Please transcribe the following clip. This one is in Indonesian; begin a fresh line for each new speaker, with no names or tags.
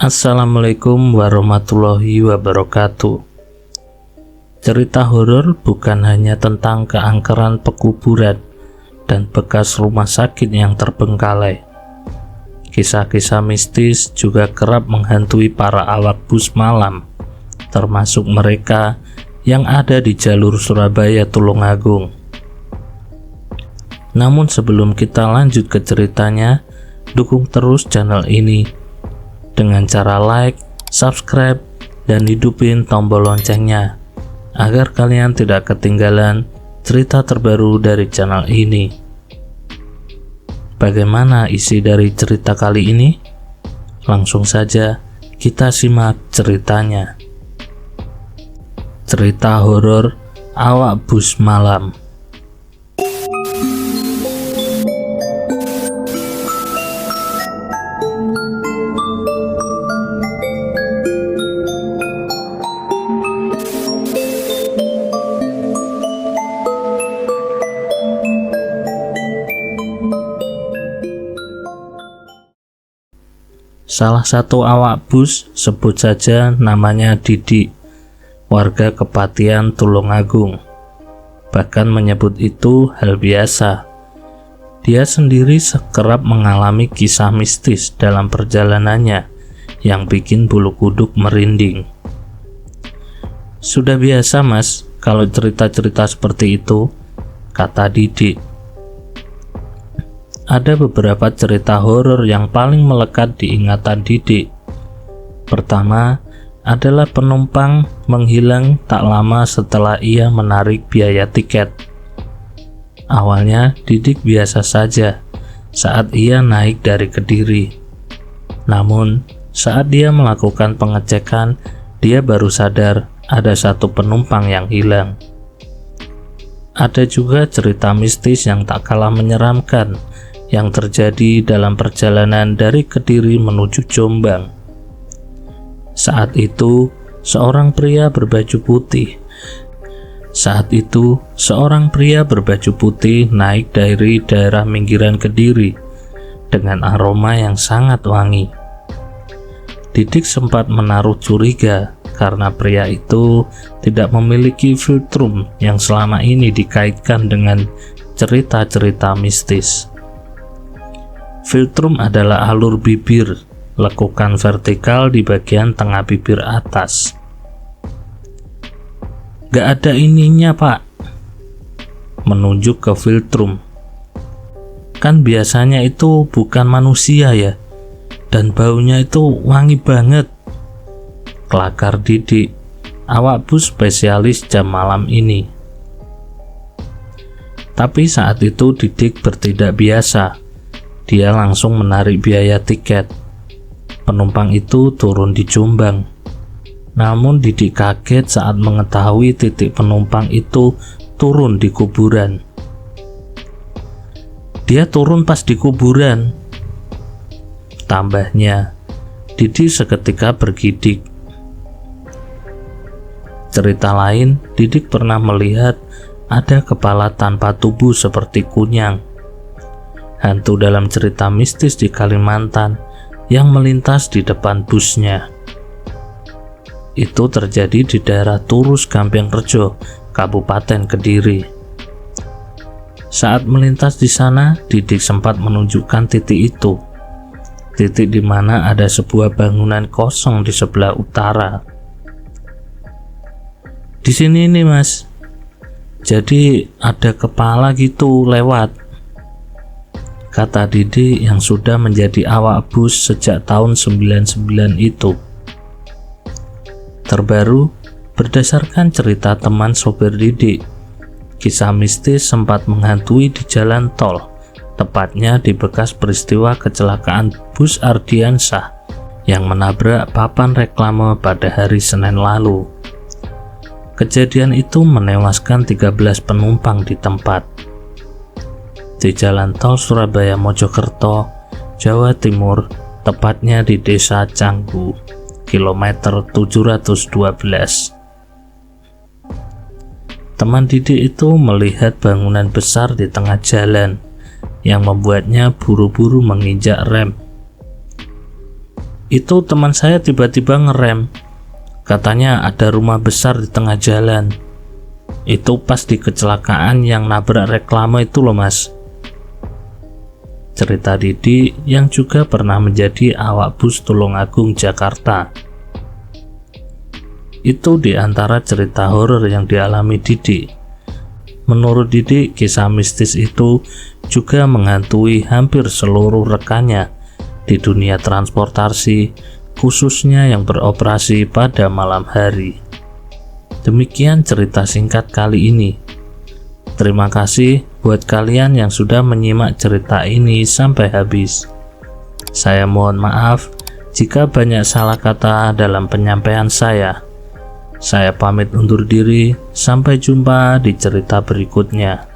Assalamualaikum warahmatullahi wabarakatuh. Cerita horor bukan hanya tentang keangkeran pekuburan dan bekas rumah sakit yang terbengkalai. Kisah-kisah mistis juga kerap menghantui para awak bus malam, termasuk mereka yang ada di jalur Surabaya Tulungagung. Namun sebelum kita lanjut ke ceritanya, dukung terus channel ini dengan cara like, subscribe, dan hidupin tombol loncengnya agar kalian tidak ketinggalan cerita terbaru dari channel ini. Bagaimana isi dari cerita kali ini? Langsung saja kita simak ceritanya. Cerita horor awak bus malam. Salah satu awak bus, sebut saja namanya Didi, warga Kepatihan Tulungagung, bahkan menyebut itu hal biasa. Dia sendiri kerap mengalami kisah mistis dalam perjalanannya yang bikin bulu kuduk merinding. "Sudah biasa mas, kalau cerita-cerita seperti itu," kata Didi. Ada beberapa cerita horor yang paling melekat di ingatan Didi. Pertama adalah penumpang menghilang tak lama setelah ia menarik biaya tiket. Awalnya Didik biasa saja saat ia naik dari Kediri. Namun saat dia melakukan pengecekan, dia baru sadar ada satu penumpang yang hilang. Ada juga cerita mistis yang tak kalah menyeramkan yang terjadi dalam perjalanan dari Kediri menuju Jombang. Saat itu, seorang pria berbaju putih naik dari daerah pinggiran Kediri dengan aroma yang sangat wangi. Didik sempat menaruh curiga karena pria itu tidak memiliki filtrum yang selama ini dikaitkan dengan cerita-cerita mistis. Filtrum adalah alur bibir, lekukan vertikal di bagian tengah bibir atas. "Gak ada ininya pak," menunjuk ke filtrum. "Kan biasanya itu bukan manusia ya, dan baunya itu wangi banget," kelakar Didik, awak bus spesialis jam malam ini. Tapi saat itu Didik bertindak biasa. Dia langsung menarik biaya tiket. Penumpang itu turun di Jombang. Namun Didik kaget saat mengetahui titik penumpang itu turun di kuburan. "Dia turun pas di kuburan," tambahnya. Didik seketika bergidik. Cerita lain, Didik pernah melihat ada kepala tanpa tubuh seperti kunyang, hantu dalam cerita mistis di Kalimantan yang melintas di depan busnya. Itu terjadi di daerah Turus Gampeng-Rejo, Kabupaten Kediri. Saat melintas di sana, Didik sempat menunjukkan titik itu, titik di mana ada sebuah bangunan kosong di sebelah utara. "Di sini nih mas, jadi ada kepala gitu lewat," kata Didi yang sudah menjadi awak bus sejak tahun 99 itu. Terbaru, berdasarkan cerita teman sopir Didi, kisah mistis sempat menghantui di jalan tol, tepatnya di bekas peristiwa kecelakaan bus Ardiansyah yang menabrak papan reklame pada hari Senin lalu. Kejadian itu menewaskan 13 penumpang di tempat. Di jalan tol Surabaya Mojokerto, Jawa Timur, tepatnya di Desa Canggu, kilometer 712. Teman Didik itu melihat bangunan besar di tengah jalan yang membuatnya buru-buru menginjak rem. Itu teman saya tiba-tiba ngerem. Katanya ada rumah besar di tengah jalan. Itu pas di kecelakaan yang nabrak reklame itu loh mas. Cerita Didi yang juga pernah menjadi awak bus Tulungagung Jakarta. Itu di antara cerita horor yang dialami Didi. Menurut Didi, kisah mistis itu juga menghantui hampir seluruh rekannya di dunia transportasi, khususnya yang beroperasi pada malam hari. Demikian cerita singkat kali ini. Terima kasih buat kalian yang sudah menyimak cerita ini sampai habis. Saya mohon maaf jika banyak salah kata dalam penyampaian saya. Saya pamit undur diri, sampai jumpa di cerita berikutnya.